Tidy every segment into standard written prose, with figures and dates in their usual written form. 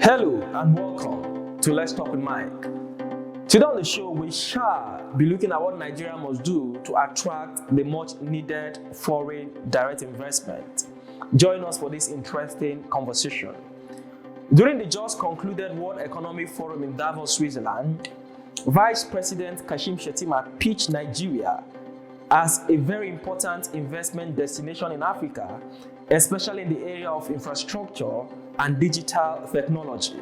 Hello and welcome to Let's Talk with Mike. Today on the show, we shall be looking at what Nigeria must do to attract the much needed foreign direct investment. Join us for this interesting conversation. During the just concluded World Economic Forum in Davos, Switzerland, Vice President Kashim Shettima pitched Nigeria as a very important investment destination in Africa, especially in the area of infrastructure and digital technology.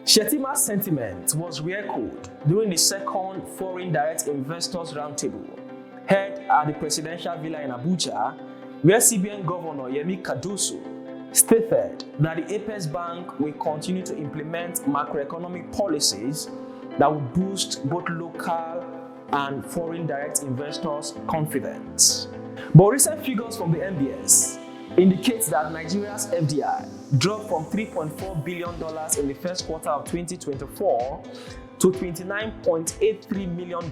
Shettima's sentiment was re-echoed during the second Foreign Direct Investors Roundtable held at the Presidential Villa in Abuja, where CBN Governor Yemi Cardoso stated that the Apex Bank will continue to implement macroeconomic policies that will boost both local and foreign direct investors' confidence. But recent figures from the MBS indicates that Nigeria's FDI dropped from $3.4 billion in the first quarter of 2024 to $29.83 million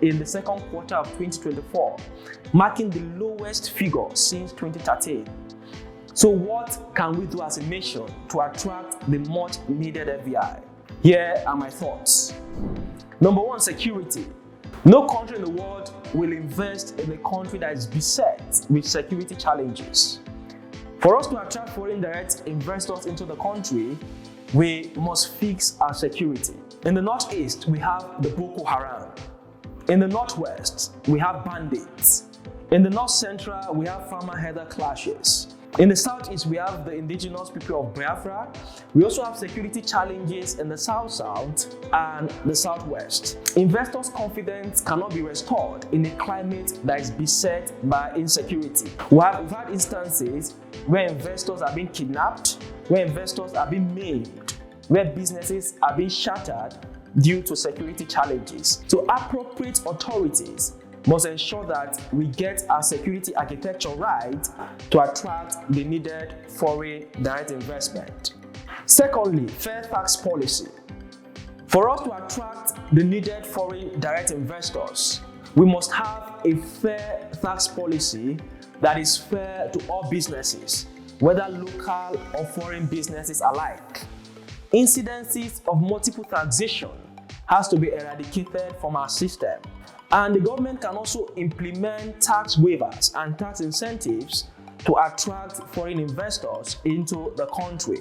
in the second quarter of 2024, marking the lowest figure since 2013. So what can we do as a nation to attract the much needed FDI? Here are my thoughts. Number one, security. No country in the world will invest in a country that is beset with security challenges. For us to attract foreign direct investors into the country, we must fix our security. In the northeast, we have the Boko Haram. In the northwest, we have bandits. In the north central, we have farmer-herder clashes. In the southeast, we have the indigenous people of Biafra. We also have security challenges in the south-south and the southwest. Investors' confidence cannot be restored in a climate that is beset by insecurity. We've had instances where investors are being kidnapped, where investors are being maimed, where businesses are being shattered due to security challenges. So appropriate authorities must ensure that we get our security architecture right to attract the needed foreign direct investment. Secondly, fair tax policy. For us to attract the needed foreign direct investors, we must have a fair tax policy that is fair to all businesses, whether local or foreign businesses alike. Incidences of multiple taxation has to be eradicated from our system. And the government can also implement tax waivers and tax incentives to attract foreign investors into the country.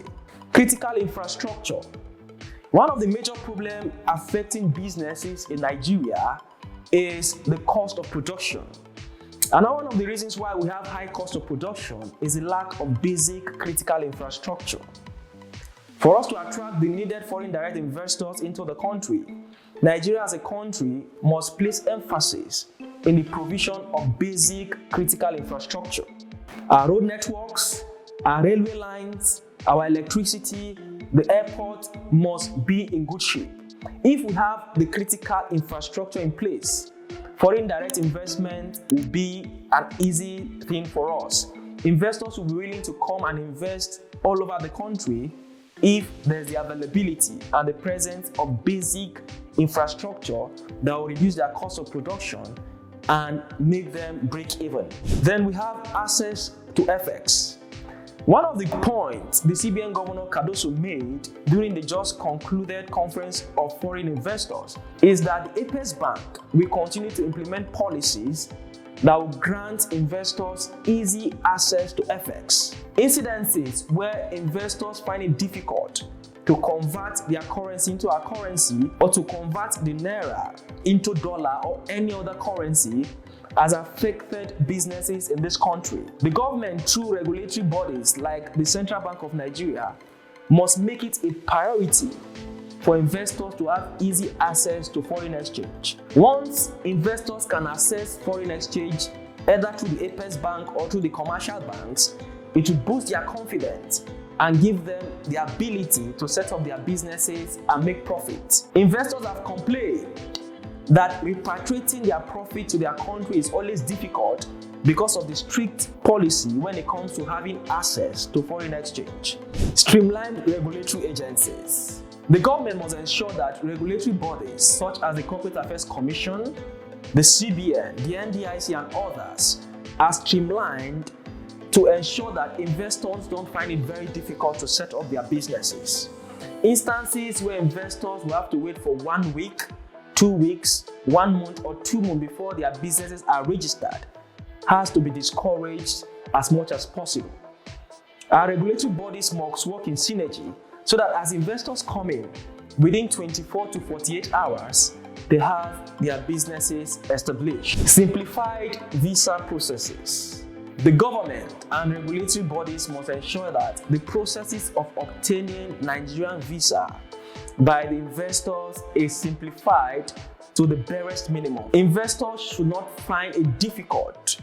Critical infrastructure. One of the major problems affecting businesses in Nigeria is the cost of production. And one of the reasons why we have high cost of production is the lack of basic critical infrastructure. For us to attract the needed foreign direct investors into the country, Nigeria as a country must place emphasis in the provision of basic critical infrastructure. Our road networks, our railway lines, our electricity, the airport must be in good shape. If we have the critical infrastructure in place, foreign direct investment will be an easy thing for us. Investors will be willing to come and invest all over the country if there's the availability and the presence of basic infrastructure that will reduce their cost of production and make them break even. Then we have access to FX. One of the points the CBN Governor Cardoso made during the just concluded Conference of Foreign Investors is that the Apex Bank will continue to implement policies that will grant investors easy access to FX. Incidences where investors find it difficult to convert their currency into our currency or to convert the naira into dollar or any other currency has affected businesses in this country. The government, through regulatory bodies like the Central Bank of Nigeria, must make it a priority for investors to have easy access to foreign exchange. Once investors can access foreign exchange either through the Apex Bank or through the commercial banks, it will boost their confidence and give them the ability to set up their businesses and make profit. Investors have complained that repatriating their profit to their country is always difficult because of the strict policy when it comes to having access to foreign exchange. Streamlined regulatory agencies. The government must ensure that regulatory bodies such as the Corporate Affairs Commission, the CBN, the NDIC and others are streamlined to ensure that investors don't find it very difficult to set up their businesses. Instances where investors will have to wait for 1 week, 2 weeks, 1 month, or 2 months before their businesses are registered has to be discouraged as much as possible. Our regulatory bodies must work in synergy so that as investors come in, within 24 to 48 hours, they have their businesses established. Simplified visa processes. The government and regulatory bodies must ensure that the processes of obtaining Nigerian visa by the investors is simplified to the barest minimum. Investors should not find it difficult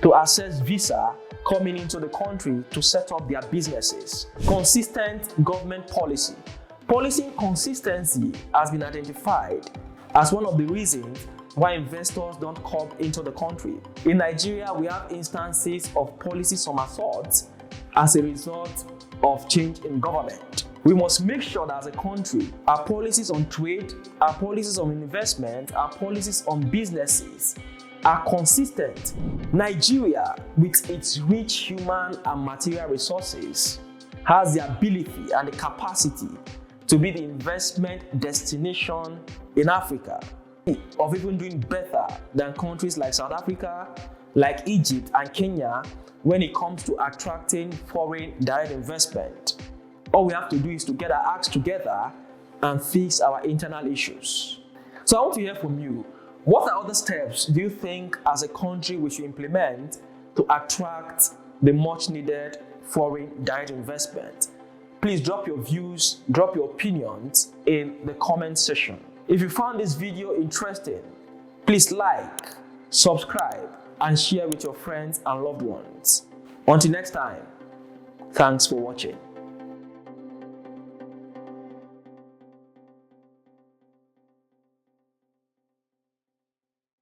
to access visa coming into the country to set up their businesses. Consistent government policy. Policy consistency has been identified as one of the reasons why investors don't come into the country. In Nigeria, we have instances of policy somersaults as a result of change in government. We must make sure that as a country, our policies on trade, our policies on investment, our policies on businesses are consistent. Nigeria, with its rich human and material resources, has the ability and the capacity to be the investment destination in Africa, of even doing better than countries like South Africa, like Egypt and Kenya when it comes to attracting foreign direct investment. All we have to do is to get our acts together and fix our internal issues. So I want to hear from you. What are other steps do you think as a country we should implement to attract the much needed foreign direct investment? Please drop your views, drop your opinions in the comment section. If you found this video interesting, please like, subscribe, and share with your friends and loved ones. Until next time, thanks for watching.